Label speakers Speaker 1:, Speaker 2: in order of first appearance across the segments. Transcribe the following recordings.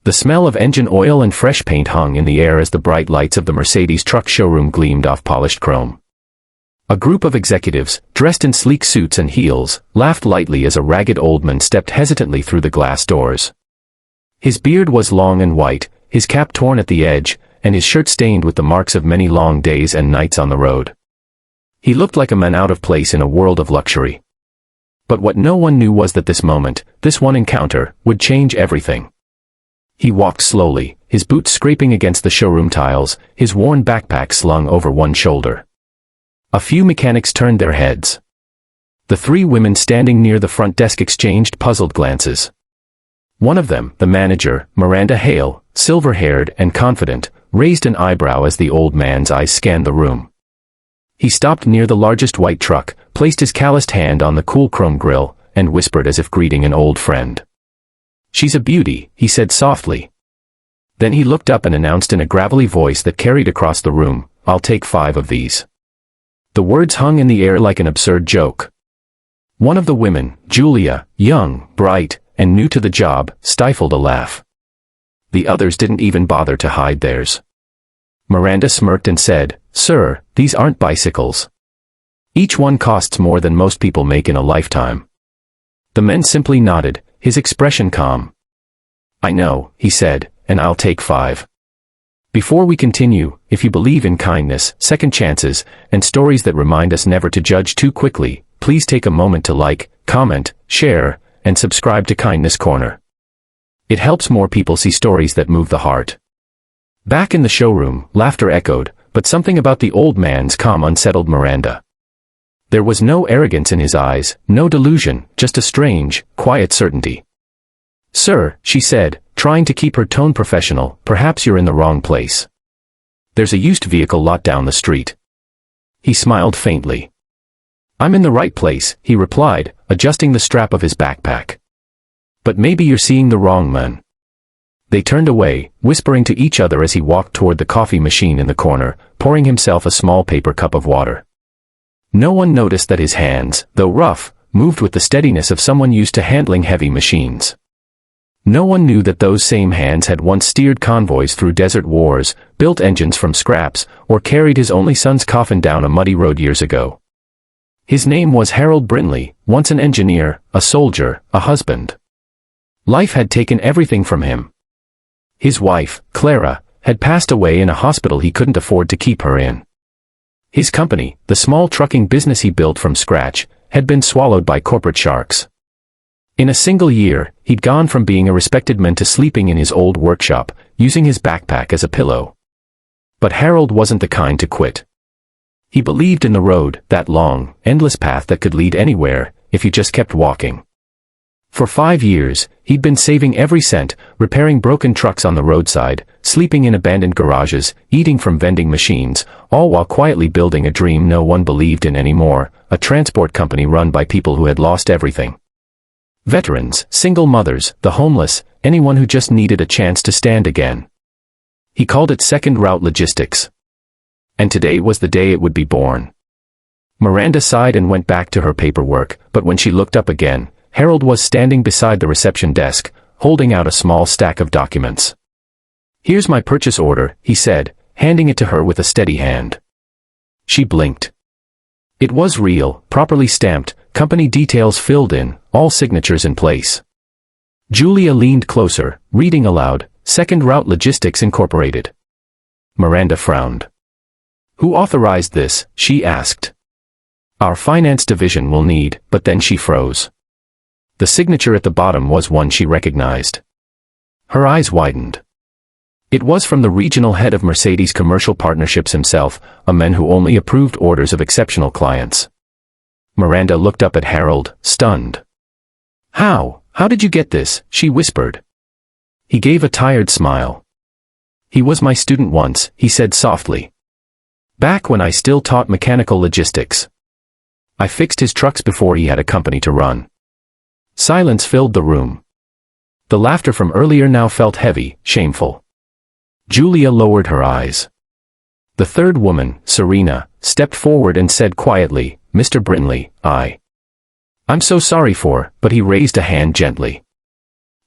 Speaker 1: The smell of engine oil and fresh paint hung in the air as the bright lights of the Mercedes truck showroom gleamed off polished chrome. A group of executives, dressed in sleek suits and heels, laughed lightly as a ragged old man stepped hesitantly through the glass doors. His beard was long and white, his cap torn at the edge, and his shirt stained with the marks of many long days and nights on the road. He looked like a man out of place in a world of luxury. But what no one knew was that this moment, this one encounter, would change everything. He walked slowly, his boots scraping against the showroom tiles, his worn backpack slung over one shoulder. A few mechanics turned their heads. The three women standing near the front desk exchanged puzzled glances. One of them, the manager, Miranda Hale, silver-haired and confident, raised an eyebrow as the old man's eyes scanned the room. He stopped near the largest white truck, placed his calloused hand on the cool chrome grille, and whispered as if greeting an old friend. "She's a beauty," he said softly. Then he looked up and announced in a gravelly voice that carried across the room, "I'll take 5 of these." The words hung in the air like an absurd joke. One of the women, Julia, young, bright, and new to the job, stifled a laugh. The others didn't even bother to hide theirs. Miranda smirked and said, "Sir, these aren't bicycles. Each one costs more than most people make in a lifetime." The men simply nodded, his expression calm. "I know," he said, "and I'll take 5. Before we continue, if you believe in kindness, second chances, and stories that remind us never to judge too quickly, please take a moment to like, comment, share, and subscribe to Kindness Corner. It helps more people see stories that move the heart." Back in the showroom, laughter echoed, but something about the old man's calm unsettled Miranda. There was no arrogance in his eyes, no delusion, just a strange, quiet certainty. "Sir," she said, trying to keep her tone professional, "perhaps you're in the wrong place. There's a used vehicle lot down the street." He smiled faintly. "I'm in the right place," he replied, adjusting the strap of his backpack. "But maybe you're seeing the wrong man." They turned away, whispering to each other as he walked toward the coffee machine in the corner, pouring himself a small paper cup of water. No one noticed that his hands, though rough, moved with the steadiness of someone used to handling heavy machines. No one knew that those same hands had once steered convoys through desert wars, built engines from scraps, or carried his only son's coffin down a muddy road years ago. His name was Harold Brinley, once an engineer, a soldier, a husband. Life had taken everything from him. His wife, Clara, had passed away in a hospital he couldn't afford to keep her in. His company, the small trucking business he built from scratch, had been swallowed by corporate sharks. In a single year, he'd gone from being a respected man to sleeping in his old workshop, using his backpack as a pillow. But Harold wasn't the kind to quit. He believed in the road, that long, endless path that could lead anywhere, if you just kept walking. For 5 years, he'd been saving every cent, repairing broken trucks on the roadside, sleeping in abandoned garages, eating from vending machines, all while quietly building a dream no one believed in anymore, a transport company run by people who had lost everything. Veterans, single mothers, the homeless, anyone who just needed a chance to stand again. He called it Second Route Logistics. And today was the day it would be born. Miranda sighed and went back to her paperwork, but when she looked up again, Harold was standing beside the reception desk, holding out a small stack of documents. "Here's my purchase order," he said, handing it to her with a steady hand. She blinked. It was real, properly stamped, company details filled in, all signatures in place. Julia leaned closer, reading aloud, "Second Route Logistics Incorporated." Miranda frowned. "Who authorized this?" she asked. "Our finance division will need," but then she froze. The signature at the bottom was one she recognized. Her eyes widened. It was from the regional head of Mercedes Commercial Partnerships himself, a man who only approved orders of exceptional clients. Miranda looked up at Harold, stunned. How did you get this?" she whispered. He gave a tired smile. "He was my student once," he said softly. "Back when I still taught mechanical logistics. I fixed his trucks before he had a company to run." Silence filled the room. The laughter from earlier now felt heavy, shameful. Julia lowered her eyes. The third woman, Serena, stepped forward and said quietly, "Mr. Brinley, I'm so sorry for," but he raised a hand gently.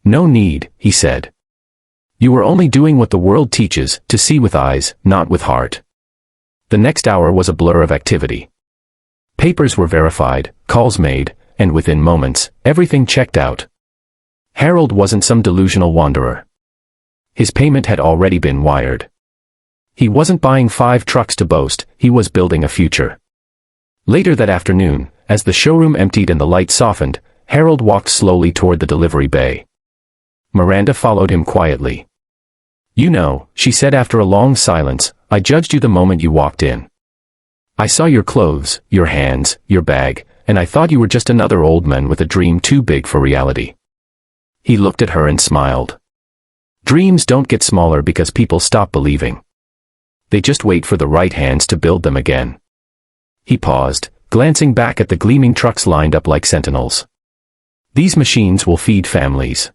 Speaker 1: "No need," he said. You were only doing what the world teaches, to see with eyes, not with heart. The next hour was a blur of activity. Papers were verified, calls made, and within moments, everything checked out. Harold wasn't some delusional wanderer. His payment had already been wired. He wasn't buying 5 trucks to boast, he was building a future. Later that afternoon, as the showroom emptied and the light softened, Harold walked slowly toward the delivery bay. Miranda followed him quietly. "You know," she said after a long silence, "I judged you the moment you walked in. I saw your clothes, your hands, your bag, and I thought you were just another old man with a dream too big for reality." He looked at her and smiled. Dreams don't get smaller because people stop believing. They just wait for the right hands to build them again. He paused, glancing back at the gleaming trucks lined up like sentinels. These machines will feed families.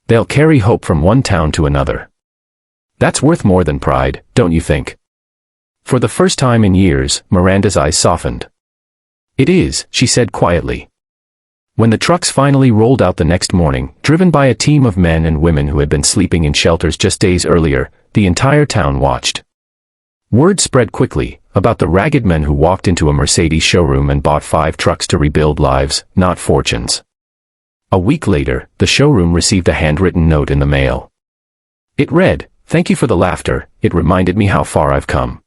Speaker 1: They'll carry hope from one town to another. That's worth more than pride, don't you think? For the first time in years, Miranda's eyes softened. "It is," she said quietly. When the trucks finally rolled out the next morning, driven by a team of men and women who had been sleeping in shelters just days earlier, the entire town watched. Word spread quickly about the ragged men who walked into a Mercedes showroom and bought 5 trucks to rebuild lives, not fortunes. A week later, the showroom received a handwritten note in the mail. It read, "Thank you for the laughter, it reminded me how far I've come.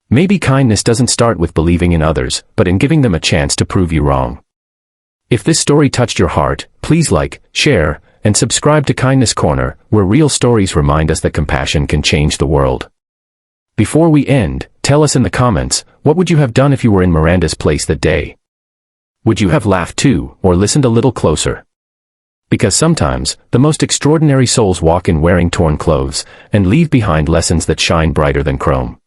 Speaker 1: Maybe kindness doesn't start with believing in others, but in giving them a chance to prove you wrong." If this story touched your heart, please like, share, and subscribe to Kindness Corner, where real stories remind us that compassion can change the world. Before we end, tell us in the comments, what would you have done if you were in Miranda's place that day? Would you have laughed too, or listened a little closer? Because sometimes, the most extraordinary souls walk in wearing torn clothes, and leave behind lessons that shine brighter than chrome.